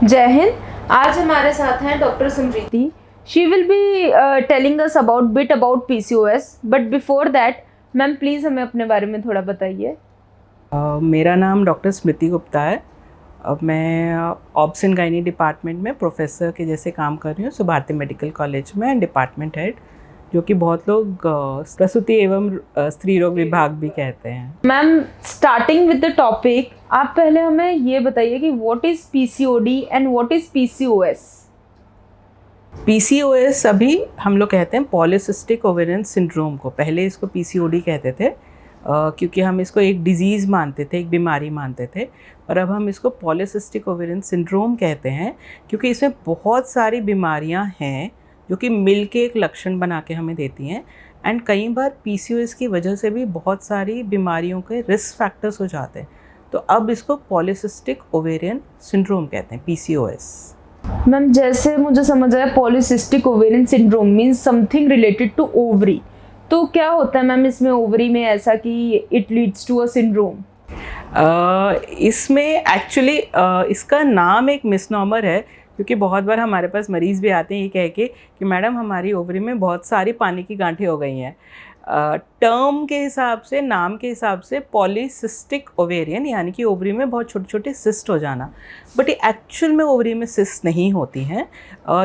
जय हिंद। आज हमारे साथ हैं doctor Smriti. She will be telling us bit about PCOS, but before that ma'am please हमें अपने बारे में थोड़ा बताइए। मेरा नाम डॉक्टर स्मृति गुप्ता है। अब मैं ऑब्स एंड गायनी डिपार्टमेंट में प्रोफेसर के जैसे काम कर रही हूँ सुभारती मेडिकल कॉलेज में, डिपार्टमेंट हेड, जो कि बहुत लोग प्रसूति एवं स्त्री रोग विभाग भी कहते हैं। Ma'am starting with the topic, आप पहले हमें ये बताइए कि what is PCOD and what is PCOS. PCOS अभी हम लोग कहते हैं पॉलीसिस्टिक ओवेरियन सिंड्रोम को, पहले इसको पीसीओडी कहते थे क्योंकि हम इसको एक डिजीज़ मानते थे, एक बीमारी मानते थे। पर अब हम इसको पॉलीसिस्टिक ओवेरियन सिंड्रोम कहते हैं क्योंकि इसमें बहुत सारी बीमारियां हैं जो कि मिलके एक लक्षण बना के हमें देती हैं। एंड कई बार पीसीओएस की वजह से भी बहुत सारी बीमारियों के रिस्क फैक्टर्स हो जाते हैं, तो अब इसको पॉलीसिस्टिक ओवेरियन सिंड्रोम कहते हैं, पीसीओएस। मैम जैसे मुझे समझ आया polycystic ovarian syndrome means something related to ovary, तो क्या होता है मैम इसमें ओवरी में ऐसा कि it leads to a syndrome? इसमें एक्चुअली इसका नाम एक मिसनॉमर है क्योंकि बहुत बार हमारे पास मरीज़ भी आते हैं ये कह के कि मैडम हमारी ओवरी में बहुत सारी पानी की गांठें हो गई हैं। टर्म के हिसाब से, नाम के हिसाब से पॉलीसिस्टिक ओवेरियन, यानी कि ओवरी में बहुत छोटे छोटे सिस्ट हो जाना, बट ये एक्चुअल में ओवरी में सिस्ट नहीं होती हैं।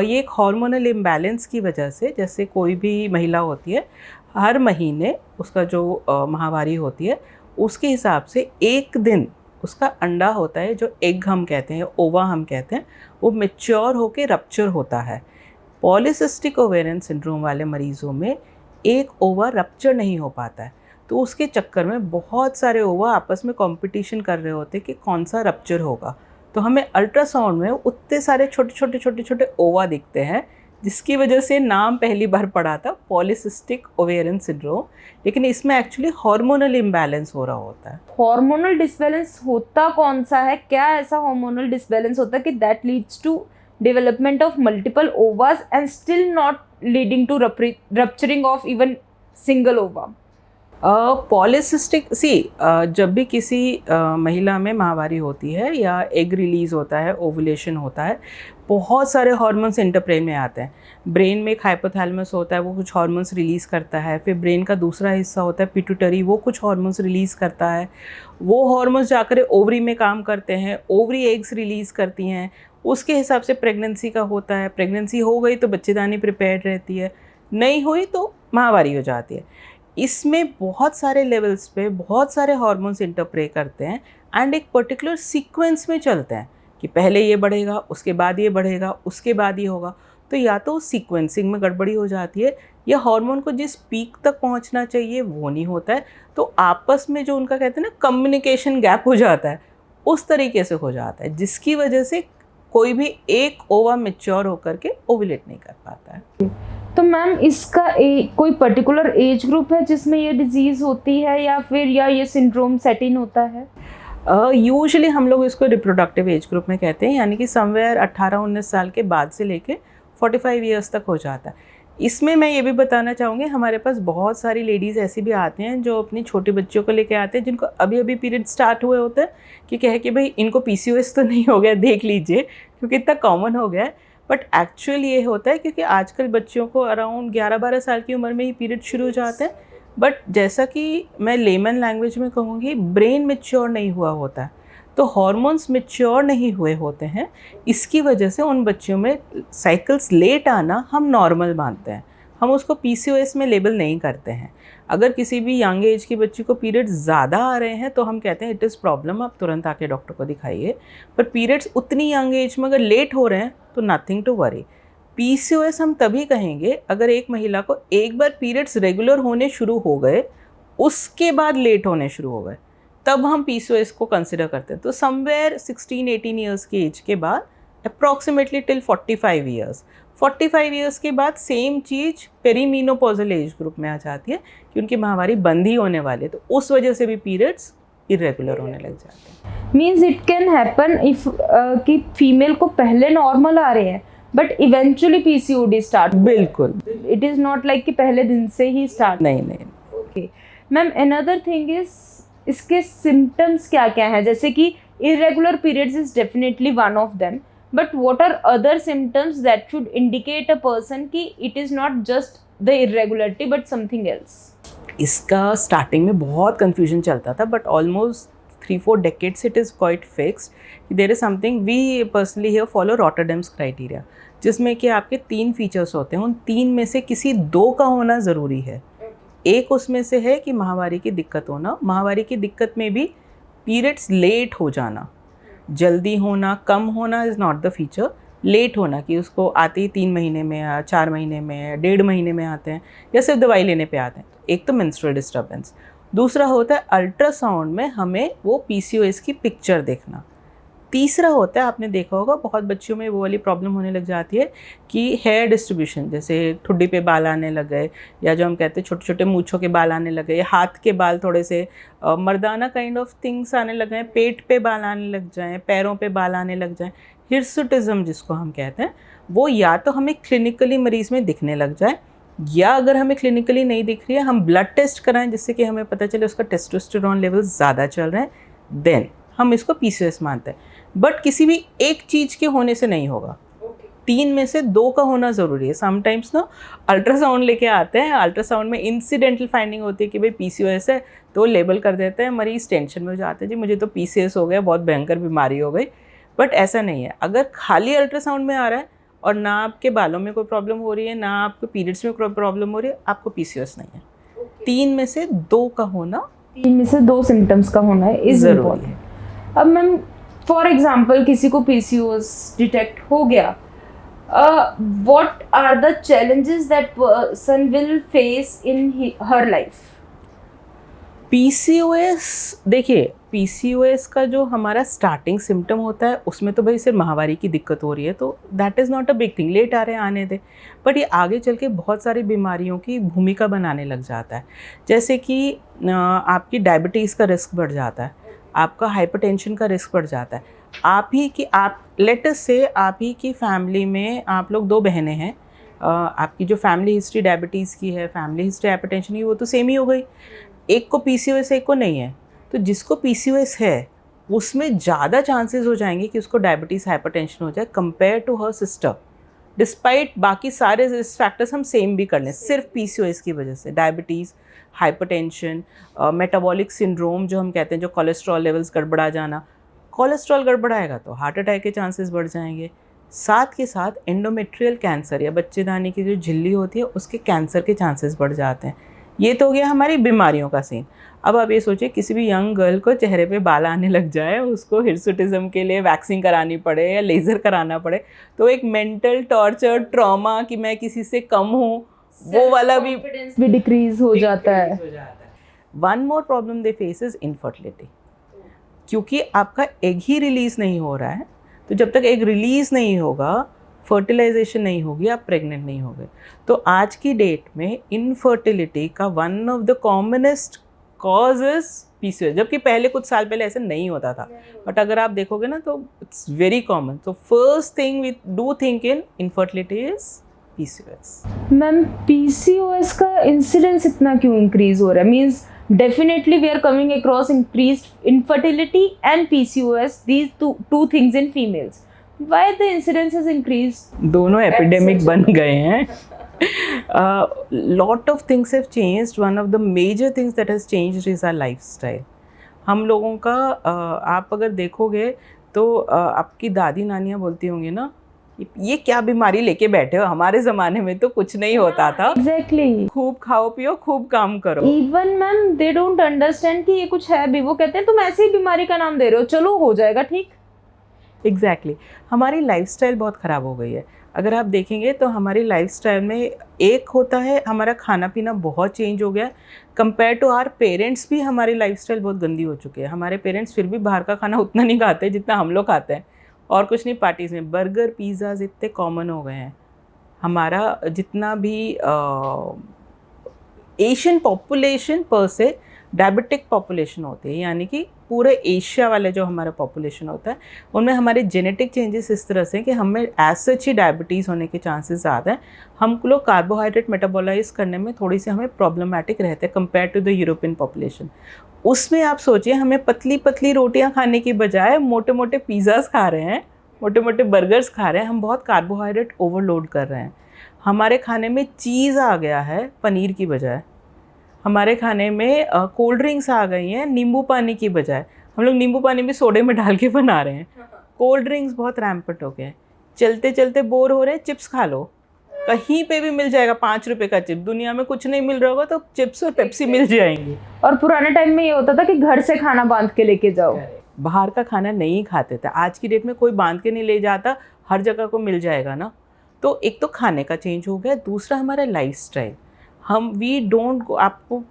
ये एक हार्मोनल इम्बैलेंस की वजह से, जैसे कोई भी महिला होती है हर महीने उसका जो माहवारी होती है उसके हिसाब से एक दिन उसका अंडा होता है, जो एग हम कहते हैं, ओवा हम कहते हैं, वो मैच्योर होके रप्चर होता है। पॉलीसिस्टिक ओवेरियन सिंड्रोम वाले मरीज़ों में एक ओवा रप्चर नहीं हो पाता है, तो उसके चक्कर में बहुत सारे ओवा आपस में कंपटीशन कर रहे होते हैं कि कौन सा रप्चर होगा। तो हमें अल्ट्रासाउंड में उतने सारे छोटे छोटे ओवा दिखते हैं, जिसकी वजह से नाम पहली बार पड़ा था पॉलीसिस्टिक ओवेरियन सिंड्रोम, लेकिन इसमें एक्चुअली हार्मोनल इम्बैलेंस हो रहा होता है। हार्मोनल डिसबैलेंस होता कौन सा है? क्या ऐसा हार्मोनल डिसबैलेंस होता है कि that leads to development of multiple ovas and still not leading to rupturing of even single ova? Polycystic जब भी किसी महिला में माहवारी होती है या एग रिलीज़ होता है, ओवुलेशन होता है, बहुत सारे हार्मोन्स इंटरप्ले में आते हैं। ब्रेन में एक हाइपोथैलेमस होता है, वो कुछ हार्मोन्स रिलीज़ करता है। फिर ब्रेन का दूसरा हिस्सा होता है पिट्यूटरी, वो कुछ हार्मोन्स रिलीज़ करता है। वो हार्मोन्स जाकर ओवरी में काम करते हैं, ओवरी एग्स रिलीज़ करती हैं, उसके हिसाब से प्रेगनेंसी का होता है। प्रेगनेंसी हो गई तो बच्चेदानी प्रिपेयर्ड रहती है, नहीं हुई तो माहवारी हो जाती है। इसमें बहुत सारे लेवल्स पे बहुत सारे हार्मोन्स इंटरप्ले करते हैं एंड एक पर्टिकुलर सीक्वेंस में चलते हैं कि पहले ये बढ़ेगा, उसके बाद ये बढ़ेगा, उसके बाद ये होगा। तो या तो सीक्वेंसिंग में गड़बड़ी हो जाती है या हार्मोन को जिस पीक तक पहुंचना चाहिए वो नहीं होता है, तो आपस में जो उनका कहते हैं ना कम्युनिकेशन गैप हो जाता है, उस तरीके से हो जाता है, जिसकी वजह से कोई भी एक ओवा मैच्योर होकर के ओवुलेट नहीं कर पाता है। तो मैम इसका कोई पर्टिकुलर एज ग्रुप है जिसमें ये डिजीज़ होती है या फिर ये सिंड्रोम सेट इन होता है? यूजुअली हम लोग इसको रिप्रोडक्टिव एज ग्रुप में कहते हैं, यानी कि समवेयर 18-19 साल के बाद से लेके 45 ईयर्स तक हो जाता है। इसमें मैं ये भी बताना चाहूँगी, हमारे पास बहुत सारी लेडीज़ ऐसी भी आती हैं जो अपनी छोटे बच्चों को लेके आते हैं, जिनको अभी अभी पीरियड स्टार्ट हुए होते हैं, कि कहे कि भाई इनको पीसीओएस तो नहीं हो गया, देख लीजिए, क्योंकि इतना कॉमन हो गया है। बट एक्चुअली ये होता है क्योंकि आजकल बच्चों को अराउंड 11-12 साल की उम्र में ही पीरियड शुरू हो जाते हैं। बट जैसा कि मैं लेमन लैंग्वेज में कहूँगी, ब्रेन मैच्योर नहीं हुआ होता है, तो हार्मोन्स मैच्योर नहीं हुए होते हैं, इसकी वजह से उन बच्चों में साइकिल्स लेट आना हम नॉर्मल मानते हैं, हम उसको पीसीओएस में लेबल नहीं करते हैं। अगर किसी भी यंग एज की बच्ची को पीरियड्स ज़्यादा आ रहे हैं तो हम कहते हैं इट इज़ प्रॉब्लम, आप तुरंत आके डॉक्टर को दिखाइए। पर पीरियड्स उतनी यंग एज में अगर लेट हो रहे हैं तो नथिंग टू वरी। पीसीओएस हम तभी कहेंगे अगर एक महिला को एक बार पीरियड्स रेगुलर होने शुरू हो गए, उसके बाद लेट होने शुरू हो गए, तब हम पीसीओएस को कंसिडर करते हैं। तो समवेयर 16-18 ईयर्स की एज के बाद अप्रॉक्सीमेटली टिल 45 ईयर्स, 45 ईयर्स के बाद सेम चीज़ पेरीमीनोपॉजल एज ग्रुप में आ जाती है कि उनकी माहवारी बंद ही होने वाली है, तो उस वजह से भी पीरियड्स इरेगुलर होने लग जाते हैं। Means it can happen if कि फीमेल को पहले नॉर्मल आ रहे हैं बट इवेंचुअली पीसीओडी स्टार्ट। बिल्कुल, इट इज़ नॉट लाइक कि पहले दिन से ही स्टार्ट। नहीं। Okay ma'am, another thing is इसके सिम्टम्स क्या क्या हैं? जैसे कि irregular periods is definitely one of them, But what are other symptoms that should indicate a person कि it is not just the irregularity but something else? इसका starting में बहुत कन्फ्यूजन चलता था, but almost 3-4 decades it is quite fixed. There is something we personally here follow Rotterdam's criteria, जिसमें कि आपके 3 features होते हैं. उन 3 में से किसी 2 का होना ज़रूरी है. एक उसमें से है कि माहवारी की दिक्कत होना. माहवारी की दिक्कत में भी पीरियड्स लेट हो जाना, जल्दी होना, कम होना is not the feature. Late होना कि उसको आते ही 3 महीने में या 4 महीने में या 1.5 महीने में आते हैं या सिर्फ दवाई लेने पे आते हैं. एक तो मेंस्ट्रुअल डिस्टर्बेंस. दूसरा होता है अल्ट्रासाउंड में हमें वो पीसीओएस की पिक्चर देखना. तीसरा होता है, आपने देखा होगा बहुत बच्चियों में वो वाली प्रॉब्लम होने लग जाती है कि हेयर डिस्ट्रीब्यूशन, जैसे ठुड्डी पे बाल आने लग गए, या जो हम कहते हैं छोटे छोटे मूँछों के बाल आने लग गए, या हाथ के बाल थोड़े से मर्दाना काइंड ऑफ थिंग्स आने लग गए, पेट पे बाल आने लग जाएँ, पैरों पे बाल आने लग जाएँ. हिर्सुटिज्म जिसको हम कहते हैं, वो या तो हमें क्लिनिकली मरीज़ में दिखने लग जाए, या अगर हमें क्लिनिकली नहीं दिख रही है हम ब्लड टेस्ट कराएं जिससे कि हमें पता चले उसका टेस्टोस्टेरोन लेवल ज़्यादा चल रहे हैं, देन हम इसको पीसीओएस मानते हैं. बट किसी भी एक चीज़ के होने से नहीं होगा. 3 में से 2 का होना ज़रूरी है. समटाइम्स ना अल्ट्रासाउंड लेके आते हैं, अल्ट्रासाउंड में इंसिडेंटल फाइंडिंग होती है कि भाई पीसीओएस है, तो लेबल कर देते हैं, मरीज़ टेंशन में हो जाते हैं, जी मुझे तो पीसीओएस हो गया, बहुत भयंकर बीमारी हो गई. बट ऐसा नहीं है. अगर खाली अल्ट्रासाउंड में आ रहा है और ना आपके बालों में कोई प्रॉब्लम हो रही है, ना आपको पीरियड्स में कोई प्रॉब्लम हो रही है, आपको पीसीओएस नहीं है. 3 में से 2 का होना, 3 में से 2 सिम्टम्स का होना है इज ज़रूरी है. अब मैम फॉर एग्जाम्पल किसी को पीसीओएस डिटेक्ट हो गया, what are the challenges that person will face in her life? PCOS, देखिए पीसीओएस का जो हमारा स्टार्टिंग सिम्टम होता है उसमें तो भाई सिर्फ माहवारी की दिक्कत हो रही है, तो that is not a big thing, late आ रहे हैं आने दे. बट ये आगे चल के बहुत सारी बीमारियों की भूमिका बनाने लग जाता है. जैसे कि आपकी डायबिटीज़ का रिस्क बढ़ जाता है, आपका हाइपरटेंशन का रिस्क बढ़ जाता है. आप ही की आप लेट अस से आप ही की फैमिली में आप लोग 2 बहनें हैं, आपकी जो फैमिली हिस्ट्री डायबिटीज़ की है, फैमिली हिस्ट्री हाइपरटेंशन की, वो तो सेम ही हो गई. एक को पीसीओएस एक को नहीं है, तो जिसको पीसीओएस है उसमें ज़्यादा चांसेस हो जाएंगे कि उसको डायबिटीज़ हाइपरटेंशन हो जाए compare to her sister, despite बाकी सारे रिस्क फैक्टर्स हम सेम भी कर लें. सिर्फ पीसीओएस की वजह से डायबिटीज़, हाइपरटेंशन, मेटाबॉलिक सिंड्रोम जो हम कहते हैं, जो कोलेस्ट्रॉल लेवल्स गड़बड़ा जाना, कोलेस्ट्रॉल गड़बड़ाएगा तो हार्ट अटैक के चांसेस बढ़ जाएंगे. साथ के साथ एंडोमेट्रियल कैंसर या बच्चेदानी की जो झिल्ली होती है उसके कैंसर के चांसेस बढ़ जाते हैं. ये तो हो गया हमारी बीमारियों का सीन. अब आप ये सोचिए किसी भी यंग गर्ल को चेहरे पे बाल आने लग जाए, उसको हिर्सुटिज्म के लिए वैक्सिंग करानी पड़े या लेज़र कराना पड़े, तो एक मेंटल टॉर्चर, ट्रॉमा कि मैं किसी से कम हूँ, वो वाला भी डिक्रीज हो जाता है. One more problem they face is infertility, क्योंकि आपका एग ही रिलीज़ नहीं हो रहा है. तो जब तक एग रिलीज़ नहीं होगा, फर्टिलाइजेशन नहीं होगी, आप प्रेग्नेंट नहीं होगे. तो आज की डेट में इनफर्टिलिटी का one of the commonest cause is PCOS, जबकि पहले कुछ साल पहले ऐसा नहीं होता था. बट अगर आप देखोगे ना तो इट्स वेरी कॉमन. तो first thing we do think in infertility is PCOS. Ma'am PCOS का इंसिडेंस इतना क्यों इंक्रीज हो रहा है? Means definitely we are coming across increased infertility and PCOS, these two things in females. Why the incidence has increased? दोनों epidemic बन गए हैं. Lot of things have changed. One of the major things that has changed is our lifestyle. हम लोगों का आप अगर देखोगे तो आपकी दादी नानियाँ बोलती होंगी ना, ये क्या बीमारी लेके बैठे हो, हमारे ज़माने में तो कुछ नहीं होता था. Exactly. खूब खाओ पियो, खूब काम करो. Even ma'am they don't understand कि ये कुछ है भी. वो कहते हैं तुम ऐसे ही बीमारी का नाम दे रहे हो, चलो हो जाएगा ठीक. एग्जैक्टली हमारी लाइफस्टाइल बहुत ख़राब हो गई है. अगर आप देखेंगे तो हमारी लाइफस्टाइल में एक होता है हमारा खाना पीना बहुत चेंज हो गया. कंपेयर टू आवर पेरेंट्स भी हमारी लाइफस्टाइल बहुत गंदी हो चुकी है. हमारे पेरेंट्स फिर भी बाहर का खाना उतना नहीं खाते जितना हम लोग खाते हैं. और कुछ नहीं, पार्टीज़ में बर्गर पिज़्ज़ाज़ इतने कॉमन हो गए हैं. हमारा जितना भी एशियन पॉपुलेशन पर से डायबिटिक पॉपुलेशन होती है, यानी कि पूरे एशिया वाले जो हमारा पॉपुलेशन होता है उनमें हमारे जेनेटिक चेंजेस इस तरह से कि हमें एज सच ही डायबिटीज़ होने के चांसेस ज़्यादा हैं. हम लोग कार्बोहाइड्रेट मेटाबोलाइज करने में थोड़ी सी हमें प्रॉब्लमेटिक रहते हैं compare to the European population. उसमें आप सोचिए हमें पतली पतली रोटियां खाने की बजाय मोटे मोटे पिज़्ज़ाज़ खा रहे हैं मोटे मोटे बर्गर्स खा रहे हैं, हम बहुत कार्बोहाइड्रेट ओवरलोड कर रहे हैं। हमारे खाने में चीज़ आ गया है पनीर की बजाय, हमारे खाने में कोल्ड ड्रिंक्स आ गई हैं नींबू पानी की बजाय। हम लोग नींबू पानी भी सोडे में डाल के बना रहे हैं। कोल्ड ड्रिंक्स बहुत रैम्पट हो गए हैं। चलते चलते बोर हो रहे हैं, चिप्स खा लो, कहीं पे भी मिल जाएगा 5 रुपए का चिप। दुनिया में कुछ नहीं मिल रहा होगा तो चिप्स और पेप्सी मिल जाएंगी। और पुराने टाइम में ये होता था कि घर से खाना बांध के लेके जाओ, बाहर का खाना नहीं खाते थे। आज की डेट में कोई बांध के नहीं ले जाता, हर जगह को मिल जाएगा ना। तो एक तो खाने का चेंज हो गया, दूसरा हमारा लाइफस्टाइल। हम वी डोंट, आपको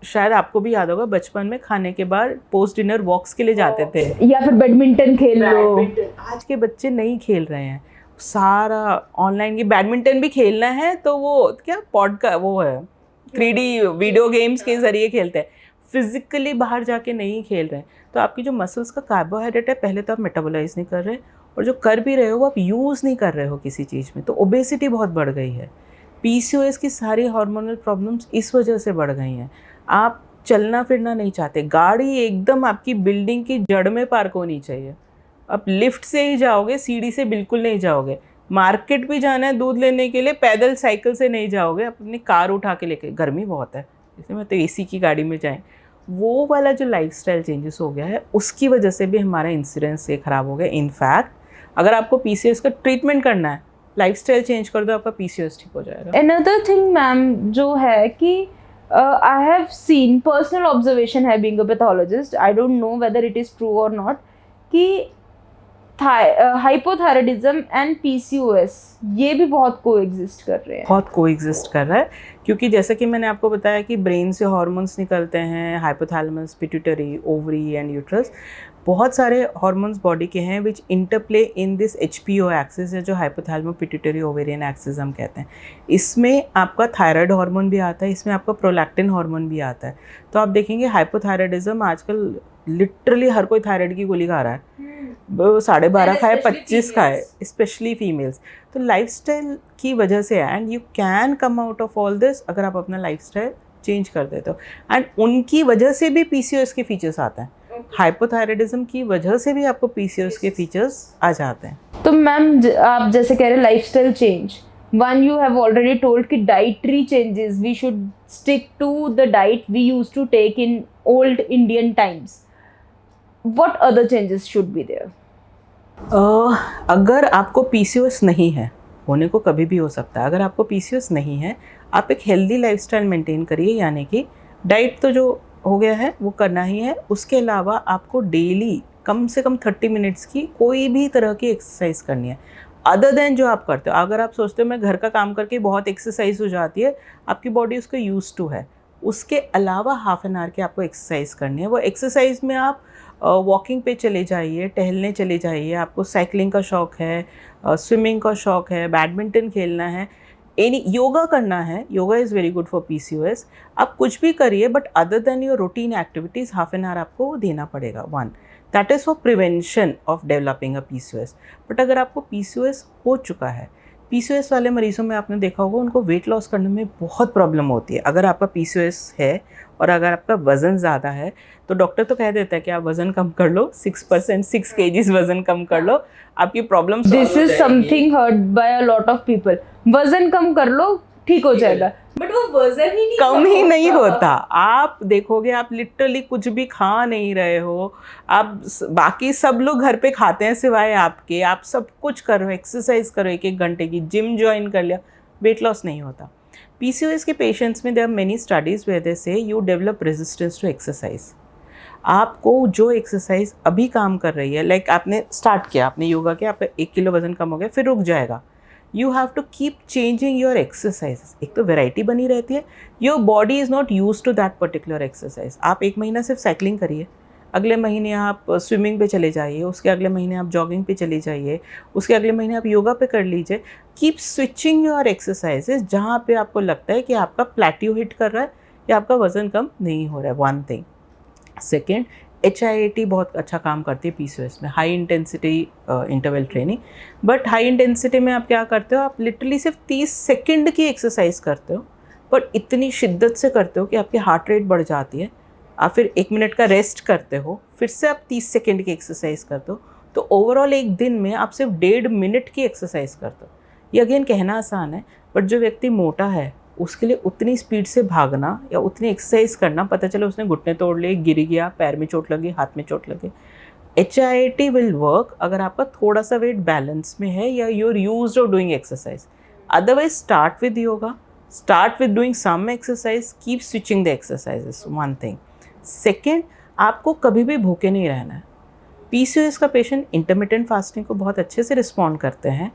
शायद आपको भी याद होगा बचपन में खाने के बाद पोस्ट डिनर वॉक्स के लिए जाते थे, या फिर बैडमिंटन खेल लो। आज के बच्चे नहीं खेल रहे हैं, सारा ऑनलाइन। की बैडमिंटन भी खेलना है तो वो क्या पॉड का वो है 3D वीडियो गेम्स के ज़रिए खेलते हैं, फिजिकली बाहर जाके नहीं खेल रहे हैं। तो आपकी जो मसल्स का कार्बोहाइड्रेट है पहले तो आप मेटाबोलाइज नहीं कर रहे, और जो कर भी रहे हो वो आप यूज़ नहीं कर रहे हो किसी चीज़ में। तो ओबेसिटी बहुत बढ़ गई है। PCOS की सारी हार्मोनल प्रॉब्लम्स इस वजह से बढ़ गई हैं। आप चलना फिरना नहीं चाहते, गाड़ी एकदम आपकी बिल्डिंग की जड़ में पार्क होनी चाहिए। आप लिफ्ट से ही जाओगे, सीढ़ी से बिल्कुल नहीं जाओगे। मार्केट भी जाना है दूध लेने के लिए, पैदल साइकिल से नहीं जाओगे, अपनी कार उठा के लेके। गर्मी बहुत है इसलिए मैं तो AC की गाड़ी में जाएं। वो वाला जो लाइफस्टाइल चेंजेस हो गया है उसकी वजह से भी हमारा इंसिडेंस ये ख़राब हो गया। इनफैक्ट अगर आपको PCOS का ट्रीटमेंट करना है, लाइफस्टाइल चेंज कर दो, आपका PCOS ठीक हो जाएगा। Another thing मैम जो है कि I have seen personal observation है being a pathologist, I don't know whether it is true or not, कि हाइपोथायराइडिज्म एंड PCOS ये भी बहुत कोएग्जिस्ट कर रहे हैं। बहुत कोएग्जिस्ट कर रहा है, क्योंकि जैसा कि मैंने आपको बताया कि ब्रेन से हार्मोन्स निकलते हैं, hypothalamus, pituitary, ovary and uterus. बहुत सारे हार्मोन्स बॉडी के हैं which interplay in this HPO axis है, जो हाइपोथैलेमो पिट्यूटरी ओवेरियन एक्सिस हम कहते हैं। इसमें आपका थायराइड हार्मोन भी आता है, इसमें आपका प्रोलैक्टिन हार्मोन भी आता है। तो आप देखेंगे हाइपोथायराइडिज्म आजकल लिटरली हर कोई थायराइड की गोली खा रहा है, 12.5 खाए, 25 खाए, स्पेशली फीमेल्स। तो लाइफस्टाइल की वजह से, and you can come out of all this अगर आप अपना लाइफस्टाइल चेंज कर देते हो। एंड उनकी वजह से भी PCOS के फीचर्स आते हैं। हाइपोथायराइडिज्म की वजह से भी आपको PCOS के फीचर्स आ जाते हैं। तो मैम आप जैसे कह रहे lifestyle change, one you have already told कि dietary changes, we should stick to the diet we used to take in old Indian times. What other changes should be there? अगर आपको PCOS नहीं है, होने को कभी भी हो सकता है, अगर आपको PCOS नहीं है, आप एक हेल्दी लाइफस्टाइल मेंटेन करिए, यानी कि डाइट तो जो हो गया है वो करना ही है। उसके अलावा आपको डेली कम से कम 30 मिनट्स की कोई भी तरह की एक्सरसाइज करनी है, अदर देन जो आप करते हो। अगर आप सोचते हो मैं घर का काम करके बहुत एक्सरसाइज हो जाती है, आपकी बॉडी उसको यूज टू है, उसके अलावा हाफ एन आवर की आपको एक्सरसाइज करनी है। वो एक्सरसाइज में आप वॉकिंग पे चले जाइए, टहलने चले जाइए, आपको साइकिलिंग का शौक़ है, स्विमिंग का शौक़ है, बैडमिंटन खेलना है, एनी योगा करना है, yoga is very good for PCOS। आप कुछ भी करिए, but other than your routine activities half an hour आपको देना पड़ेगा। One, that is for prevention of developing a PCOS। But अगर आपको PCOS हो चुका है, PCOS वाले मरीज़ों में आपने देखा होगा उनको वेट लॉस करने में बहुत प्रॉब्लम होती है। अगर आपका PCOS है और अगर आपका वज़न ज़्यादा है तो डॉक्टर तो कह देता है कि आप वज़न कम कर लो, 6 kgs वज़न कम कर लो, आपकी problem. This is something heard by a lot of people, वज़न कम कर लो ठीक हो जाएगा, बट वो वज़न ही नहीं कम ही नहीं होता। आप देखोगे आप लिटरली कुछ भी खा नहीं रहे हो, आप बाकी सब लोग घर पे खाते हैं सिवाय आपके, आप सब कुछ करो, एक्सरसाइज करो 1-1 घंटे की, जिम ज्वाइन कर लिया, वेट लॉस नहीं होता। PCOS के पेशेंट्स में there are many studies where they say you develop resistance to exercise. आपको जो एक्सरसाइज अभी काम कर रही है, लाइक आपने स्टार्ट किया, आपने योगा किया, आपका 1 किलो वजन कम हो गया, फिर रुक जाएगा। You have to keep changing your exercise. एक तो वेराइटी बनी रहती है, your body is not use to that particular exercise. आप 1 महीना सिर्फ साइकिलिंग करिए, अगले महीने आप स्विमिंग पे चले जाइए, उसके अगले महीने आप जॉगिंग पे चले जाइए, उसके अगले महीने आप योगा पे कर लीजिए। कीप स्विचिंग योर एक्सरसाइजेज जहाँ पे आपको लगता है कि आपका प्लेट्यू हिट कर रहा है या आपका वज़न कम नहीं हो रहा है। One thing. सेकेंड, HIIT बहुत अच्छा काम करती है PCOS में, high intensity interval training. But high intensity में आप क्या करते हो, आप लिटरली सिर्फ 30 सेकेंड की एक्सरसाइज करते हो, बट इतनी शिद्दत से करते हो कि आपकी हार्ट रेट बढ़ जाती है। आप फिर 1 मिनट का रेस्ट करते हो, फिर से आप 30 सेकेंड की एक्सरसाइज करते हो, तो ओवरऑल एक दिन में आप सिर्फ 1.5 मिनट की एक्सरसाइज करते हो। ये अगेन कहना आसान है, बट जो व्यक्ति मोटा है उसके लिए उतनी स्पीड से भागना या उतनी एक्सरसाइज करना, पता चला उसने घुटने तोड़ लिए, गिर गया, पैर में चोट लगी, हाथ में चोट लगी। HIIT विल वर्क अगर आपका थोड़ा सा वेट बैलेंस में है या you are used of doing exercise. Otherwise start with yoga, start with doing some exercise, keep switching the exercises, one thing. Second, आपको कभी भी भूखे नहीं रहना है। PCOS का पेशेंट इंटरमिटेंट फास्टिंग को बहुत अच्छे से रिस्पॉन्ड करते हैं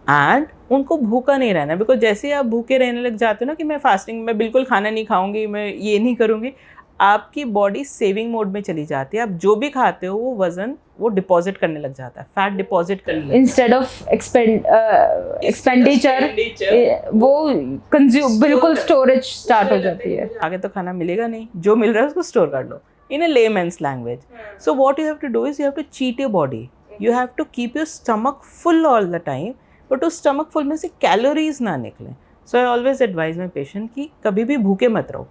एंड उनको भूखा नहीं रहना, बिकॉज जैसे ही आप भूखे रहने लग जाते हो ना कि मैं फास्टिंग में बिल्कुल खाना नहीं खाऊंगी, मैं ये नहीं करूँगी, आपकी बॉडी सेविंग मोड में चली जाती है। आप जो भी खाते हो वो वजन वो डिपॉजिट करने लग जाता है, फैट डिपॉजिट करने लगता है। इंस्टेड ऑफ एक्सपेंडिचर वो कंज्यूम बिल्कुल स्टोरेज स्टार्ट हो जाती है। आगे तो खाना मिलेगा नहीं, जो मिल रहा है उसको स्टोर कर लो in a layman's language. So what you have to do is you have to cheat your body. You have to keep your stomach full all the time, but उस stomach full में से calories ना निकलें। So I always advise my patient कि कभी भी भूखे मत रहो,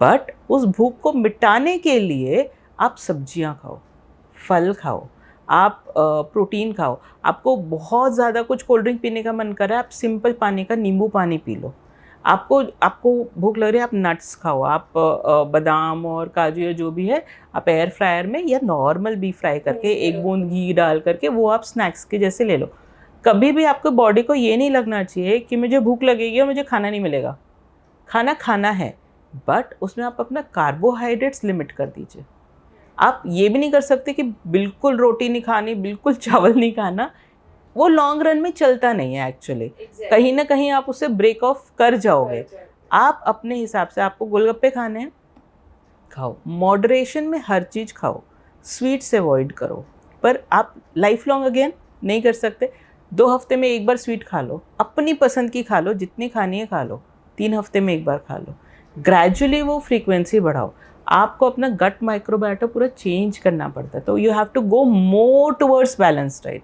but उस भूख को मिटाने के लिए आप सब्जियां खाओ, फल खाओ, आप प्रोटीन खाओ। आपको बहुत ज़्यादा कुछ कोल्ड ड्रिंक पीने का मन कर रहा है, आप सिंपल पानी का नींबू पानी पी लो। आपको भूख लग रही है, आप नट्स खाओ, आप बादाम और काजू या जो भी है आप एयर फ्रायर में या नॉर्मल भी फ्राई करके एक बूंद घी डाल करके वो आप स्नैक्स के जैसे ले लो। कभी भी आपको बॉडी को ये नहीं लगना चाहिए कि मुझे भूख लगेगी और मुझे खाना नहीं मिलेगा। खाना खाना है, बट उसमें आप अपना कार्बोहाइड्रेट्स लिमिट कर दीजिए। आप ये भी नहीं कर सकते कि बिल्कुल रोटी नहीं खानी, बिल्कुल चावल नहीं खाना, वो लॉन्ग रन में चलता नहीं है एक्चुअली। कहीं ना कहीं आप उससे ब्रेक ऑफ कर जाओगे। आप अपने हिसाब से, आपको गोलगप्पे खाने हैं, खाओ, मॉडरेशन में हर चीज़ खाओ, स्वीट्स अवॉइड करो, पर आप लाइफ लॉन्ग अगेन नहीं कर सकते। 2 हफ्ते में एक बार स्वीट खा लो, अपनी पसंद की खा लो, जितनी खानी है खा लो, 3 हफ्ते में एक बार खा लो, ग्रेजुअली वो फ्रीक्वेंसी बढ़ाओ। आपको अपना गट माइक्रोबायोटा पूरा चेंज करना पड़ता है, तो you have to go more towards balance diet.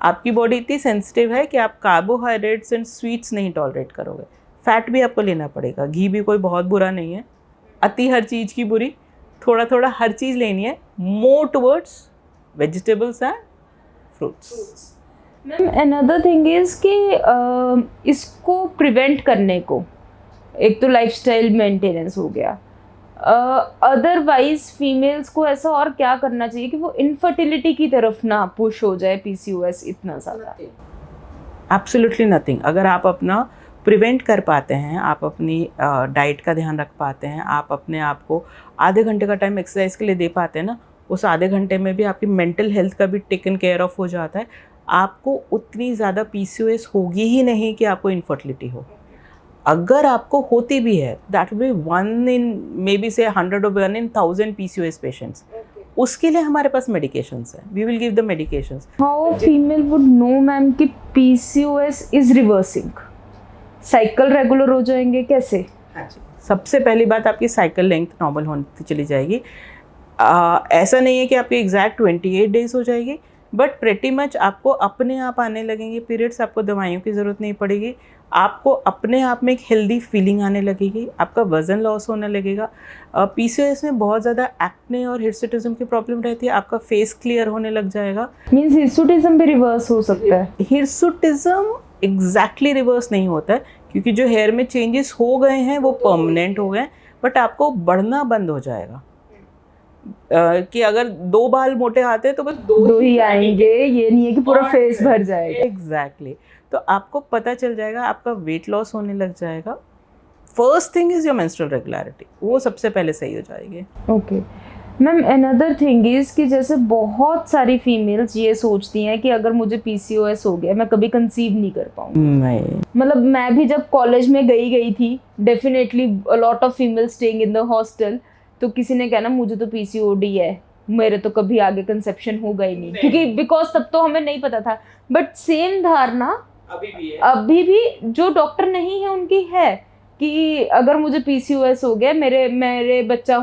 आपकी बॉडी इतनी सेंसिटिव है कि आप कार्बोहाइड्रेट्स एंड स्वीट्स नहीं टॉलरेट करोगे। फैट भी आपको लेना पड़ेगा, घी भी कोई बहुत बुरा नहीं है, अति हर चीज़ की बुरी, थोड़ा थोड़ा हर चीज़ लेनी है, more towards vegetables and fruits. Ma'am another thing is कि इसको प्रिवेंट करने को एक तो लाइफस्टाइल मेंटेनेंस हो गया, अदरवाइज फीमेल्स को ऐसा और क्या करना चाहिए कि वो इनफर्टिलिटी की तरफ ना पुश हो जाए PCOS इतना ज़्यादा? Absolutely nothing. अगर आप अपना प्रिवेंट कर पाते हैं, आप अपनी डाइट का ध्यान रख पाते हैं, आप अपने आप को आधे घंटे का टाइम एक्सरसाइज के लिए दे पाते हैं ना, उस आधे घंटे में भी आपकी मेंटल हेल्थ का भी टेकन केयर ऑफ हो जाता है। आपको उतनी ज़्यादा PCOS होगी ही नहीं कि आपको इनफर्टिलिटी हो। अगर आपको होती भी है, that will be 1 in maybe say 100 or 1 in 1000 PCOS patients. उसके लिए हमारे पास मेडिकेशंस हैं, we will give the medications. How female would know ma'am कि PCOS is reversing? Cycle regular हो जाएंगे कैसे? सबसे पहली बात, आपकी साइकिल लेंथ नॉर्मल होती चली जाएगी। ऐसा नहीं है कि आपकी एग्जैक्ट 28 डेज हो जाएगी, बट प्रेटी मच आपको अपने आप आने लगेंगे पीरियड्स, आपको दवाइयों की ज़रूरत नहीं पड़ेगी, आपको अपने आप में एक हेल्दी फीलिंग आने लगेगी, आपका वज़न लॉस होने लगेगा। PCOS में बहुत ज़्यादा एक्ने और हिर्सुटिज्म की प्रॉब्लम रहती है, आपका फेस क्लियर होने लग जाएगा। मीन्स हिर्सुटिज्म भी रिवर्स हो सकता है? हिर्सुटिज्म एग्जैक्टली रिवर्स नहीं होता है, क्योंकि जो हेयर में चेंजेस हो गए हैं वो परमानेंट हो गए, बट आपको बढ़ना बंद हो जाएगा। कि अगर 2 बाल मोटे आते हैं तो बस 2 ही आएंगे, ये नहीं है कि पूरा फेस भर जाएगा। एग्जैक्टली। तो आपको पता चल जाएगा, आपका वेट लॉस होने लग जाएगा। First thing is your menstrual regularity, वो सबसे पहले सही हो जाएगी। Okay ma'am, another thing is कि जैसे बहुत सारी फीमेल्स ये सोचती हैं कि अगर मुझे PCOS हो गया मैं कभी कंसीव नहीं कर पाऊंगी। नहीं, मतलब मैं भी जब कॉलेज में गई थी, definitely a lot of females staying in the hostel, तो किसी ने कहना मुझे तो PCOD है, मेरे तो कभी आगे कंसेप्शन होगा ही नहीं, क्योंकि बिकॉज तब तो हमें नहीं पता था। बट सेम धारणा अभी भी जो डॉक्टर नहीं है उनकी है कि अगर मुझे PCOS हो गया मेरे बच्चा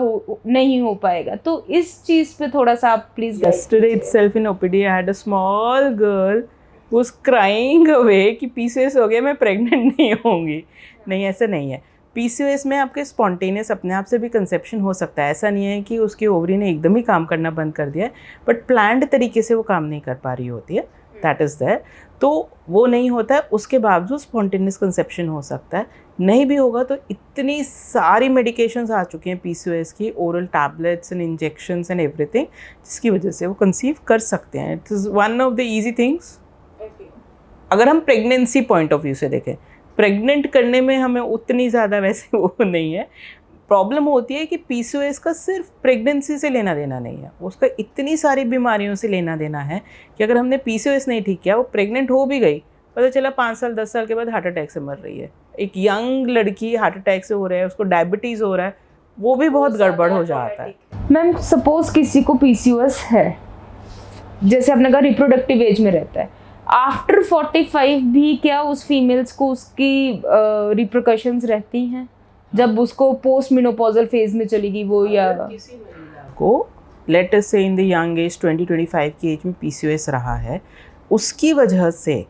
नहीं हो पाएगा। तो इस चीज़ पे थोड़ा सा आप please. Yesterday itself in OPD I had a small girl who was crying away कि PCOS हो गया, मैं प्रेग्नेंट नहीं होंगी। नहीं, ऐसा नहीं है। पीसीओएस में आपके स्पॉन्टेनियस अपने आप से भी कंसेप्शन हो सकता है, ऐसा नहीं है कि उसकी ओवरी ने एकदम ही काम करना बंद कर दिया है, बट प्लान्ड तरीके से वो काम नहीं कर पा रही होती है, दैट इज़ देयर। तो वो नहीं होता है, उसके बावजूद स्पॉन्टेनियस कंसेप्शन हो सकता है। नहीं भी होगा तो इतनी सारी मेडिकेशंस आ चुकी हैं पीसीओएस की, oral tablets and injections and everything, जिसकी वजह से वो कंसीव कर सकते हैं। It is one of the easy things. अगर हम प्रेगनेंसी पॉइंट ऑफ व्यू से देखें, प्रेग्नेंट करने में हमें उतनी ज़्यादा वैसे वो नहीं है। प्रॉब्लम होती है कि पीसीओएस का सिर्फ प्रेगनेंसी से लेना देना नहीं है, उसका इतनी सारी बीमारियों से लेना देना है कि अगर हमने पीसीओएस नहीं ठीक किया, वो प्रेग्नेंट हो भी गई, पता चला 5 साल 10 साल के बाद हार्ट अटैक से मर रही है। एक यंग लड़की हार्ट अटैक से हो रहा है, उसको डायबिटीज़ हो रहा है, वो भी बहुत गड़बड़ हो जाता है। मैम सपोज किसी को पीसीओएस है, जैसे आपने कहा रिप्रोडक्टिव एज में रहता है, आफ्टर 45 भी क्या उस फीमेल्स को उसकी रिप्रिकॉशंस रहती हैं जब उसको पोस्ट मेनोपॉजल फेज में चलेगी वो, या किसी महिला को लेट अस से इन द यंग एज 20-25 की एज में पीसीओएस रहा है, उसकी वजह से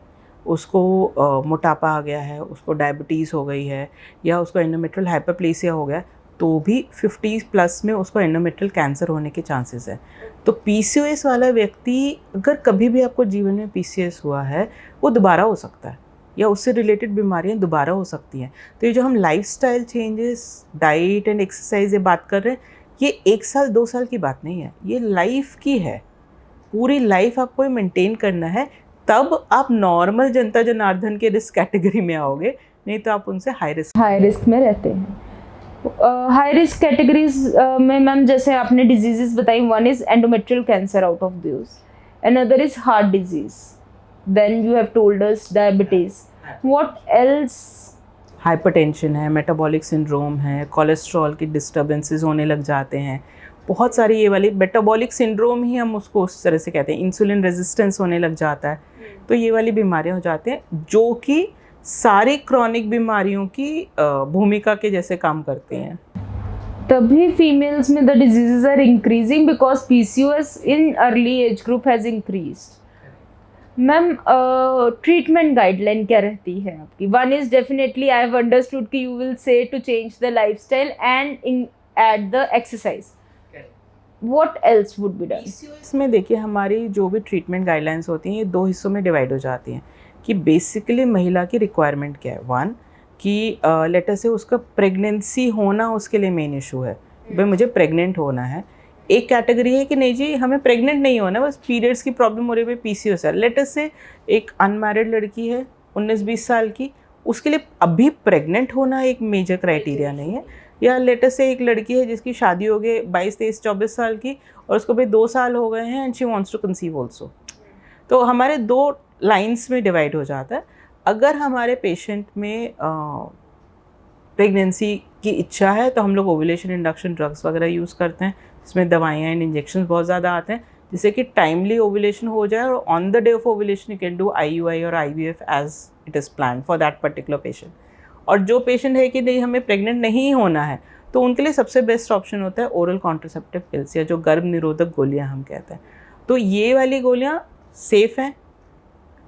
उसको मोटापा आ गया है, उसको डायबिटीज़ हो गई है, या उसको एंडोमेट्रियल हाइपरप्लेसिया हो गया, तो भी 50 प्लस में उसको एंडोमेट्रियल कैंसर होने के चांसेस है। तो पीसीओएस वाला व्यक्ति, अगर कभी भी आपको जीवन में पीसीओएस हुआ है, वो दोबारा हो सकता है, या उससे रिलेटेड बीमारियां दोबारा हो सकती हैं। तो ये जो हम lifestyle changes, diet and exercise ये बात कर रहे हैं, ये 1 साल 2 साल की बात नहीं है, ये लाइफ की है। पूरी लाइफ आपको ये मेंटेन करना है, तब आप नॉर्मल जनता जनार्दन के रिस्क कैटेगरी में आओगे, नहीं तो आप उनसे हाई रिस्क में रहते हैं। हाई रिस्क कैटेगरीज में मैम जैसे आपने डिजीजेस बताई, one is endometrial cancer out of this, another is heart disease, then you have told us diabetes, what else? Hypertension है, मेटाबॉलिक सिंड्रोम है, कोलेस्ट्रॉल की डिस्टर्बेंसेस होने लग जाते हैं, बहुत सारी ये वाली मेटाबॉलिक सिंड्रोम ही हम उसको उस तरह से कहते हैं, इंसुलिन रेजिस्टेंस होने लग जाता है, तो ये वाली बीमारियां हो जाती हैं जो कि सारी क्रॉनिक बीमारियों की भूमिका के जैसे काम करती हैं। तभी फीमेल्स में the diseases are increasing because PCOS in early age group has increased. Ma'am treatment guideline क्या रहती है आपकी? One is definitely I have understood कि you will say to change the lifestyle and add the exercise, what else would be done? इसमें देखिए, हमारी जो भी ट्रीटमेंट गाइडलाइंस होती हैं ये 2 हिस्सों में डिवाइड हो जाती हैं कि बेसिकली महिला की रिक्वायरमेंट क्या है। वन कि लेटर से उसका प्रेगनेंसी होना उसके लिए मेन इशू है, भाई मुझे प्रेग्नेंट होना है। एक कैटेगरी है कि नहीं जी हमें प्रेग्नेंट नहीं होना, बस पीरियड्स की प्रॉब्लम हो रही है, पीसीओएस है। लेटर से एक अनमैरिड लड़की है 19-20 साल की, उसके लिए अभी प्रेग्नेंट होना एक मेजर क्राइटेरिया नहीं है। या लेटर से एक लड़की है जिसकी शादी हो गई 22-23-24 साल की, और उसको भाई 2 साल हो गए हैं and she wants to conceive also. तो हमारे 2 लाइंस में डिवाइड हो जाता है। अगर हमारे पेशेंट में प्रेगनेंसी की इच्छा है तो हम लोग ओव्यूलेशन इंडक्शन ड्रग्स वगैरह यूज़ करते हैं, इसमें दवाइयाँ एंड इंजेक्शन बहुत ज़्यादा आते हैं जिससे कि टाइमली ओव्यूलेशन हो जाए, और on the day of ovulation you can do IUI और IVF as it is plan for that particular patient. और जो पेशेंट है कि नहीं हमें प्रेग्नेंट नहीं होना है, तो उनके लिए सबसे बेस्ट ऑप्शन होता है ओरल कॉन्ट्रासेप्टिव पिल्स, या जो गर्भ निरोधक गोलियाँ हम कहते हैं। तो ये वाली गोलियाँ सेफ़ हैं,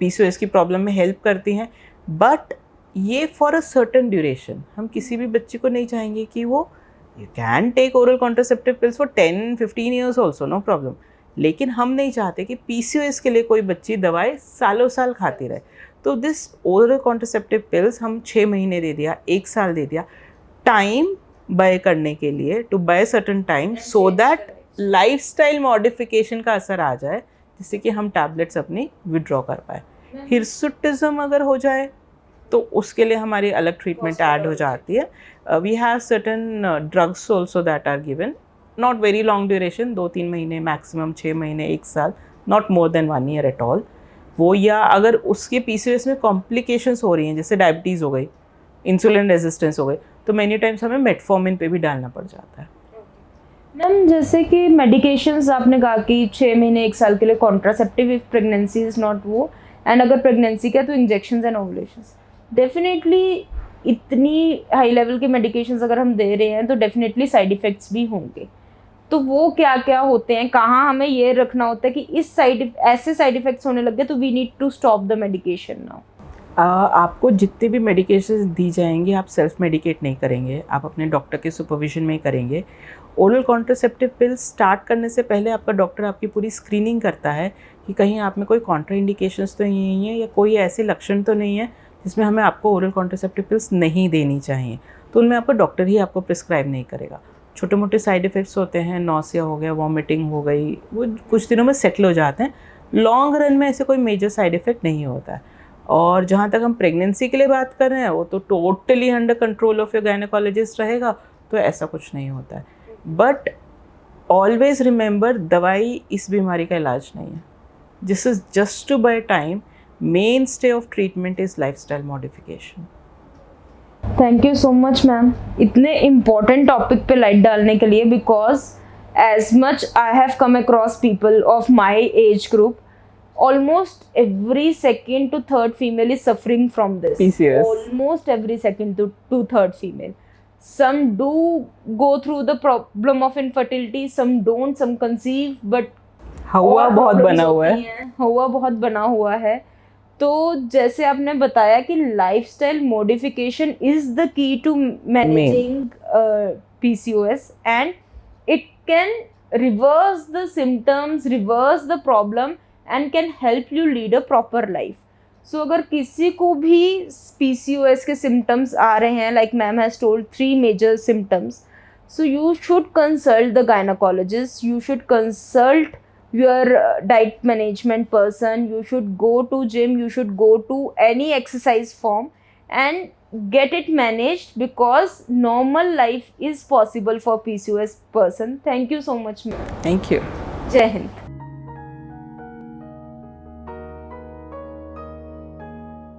पीसीओएस की प्रॉब्लम में हेल्प करती हैं, बट ये फॉर अ सर्टेन ड्यूरेशन। हम किसी भी बच्चे को नहीं चाहेंगे कि वो you can take oral contraceptive pills for 10-15 years also, no problem, लेकिन हम नहीं चाहते कि पीसीओएस के लिए कोई बच्ची दवाई सालों साल खाती रहे। तो दिस ओरल कॉन्ट्रासेप्टिव पिल्स हम 6 महीने दे दिया, 1 साल दे दिया, टाइम बाय करने के लिए, to buy certain time, so that lifestyle modification का असर आ जाए, जिससे कि हम टैबलेट्स अपनी विड्रॉ कर पाए। हिर्सुटिज्म अगर हो जाए तो उसके लिए हमारी अलग ट्रीटमेंट ऐड हो जाती है। We have certain drugs also that are given, not very long duration, 2-3 महीने मैक्सिमम, 6 महीने, 1 साल, not more than 1 year at all. वो, या अगर उसके पीसीओएस में कॉम्प्लिकेशंस हो रही हैं, जैसे डायबिटीज़ हो गई, इंसुलिन रेजिस्टेंस हो गई, तो मेनी टाइम्स हमें मेटफॉर्मिन पे भी डालना पड़ जाता है। मैम जैसे कि मेडिकेशंस आपने कहा कि 6 महीने 1 साल के लिए contraceptive if pregnancy is not वो, एंड अगर प्रेगनेंसी का तो इंजेक्शंस एंड ओव्यूलेशंस। डेफिनेटली इतनी हाई लेवल के मेडिकेशंस अगर हम दे रहे हैं तो डेफिनेटली साइड इफ़ेक्ट्स भी होंगे, तो वो क्या क्या होते हैं, कहाँ हमें ये रखना होता है कि ऐसे साइड इफ़ेक्ट्स होने लग गए तो we need to stop the medication now? आपको जितने भी मेडिकेशंस दी जाएंगी आप सेल्फ मेडिकेट नहीं करेंगे, आप अपने डॉक्टर के सुपरविजन में ही करेंगे। ओरल कॉन्ट्रासेप्टिव पिल्स स्टार्ट करने से पहले आपका डॉक्टर आपकी पूरी स्क्रीनिंग करता है कि कहीं आप में कोई कॉन्ट्रा इंडिकेशंस तो नहीं है या कोई ऐसे लक्षण तो नहीं है जिसमें हमें आपको ओरल कॉन्ट्रासेप्टिव पिल्स नहीं देनी चाहिए, तो उनमें आपका डॉक्टर ही आपको प्रिस्क्राइब नहीं करेगा। छोटे मोटे साइड इफ़ेक्ट्स होते हैं, नॉसिया हो गया, वॉमिटिंग हो गई, वो कुछ दिनों में सेटल हो जाते हैं। लॉन्ग रन में ऐसे कोई मेजर साइड इफ़ेक्ट नहीं होता है। और जहाँ तक हम प्रेगनेंसी के लिए बात कर रहे हैं वो तो totally under control of your gynaecologist रहेगा, तो ऐसा कुछ नहीं होता है। बट ऑलवेज रिमेंबर, दवाई इस बीमारी का इलाज नहीं है। This is just to buy time. Mainstay of treatment is lifestyle modification. Thank you so much ma'am इतने इम्पोर्टेंट टॉपिक पे लाइट डालने के लिए, because as much I have come across people of my age group, almost every second to third female is suffering from this. PCOS. Almost every second to third female. Some do go through the problem of infertility, some don't, some conceive, but हवा बहुत बना हुआ है। हवा बहुत बना हुआ है। तो जैसे आपने बताया कि lifestyle modification is the key to managing PCOS and it can reverse the symptoms, reverse the problem and can help you lead a proper life. So अगर किसी को भी PCOS के symptoms आ रहे हैं, like ma'am has told 3 major symptoms, so you should consult the gynecologist, you should consult your diet management person, you should go to gym, you should go to any exercise form and get it managed, because normal life is possible for PCOS person. Thank you so much ma'am. Thank you. Jai Hind.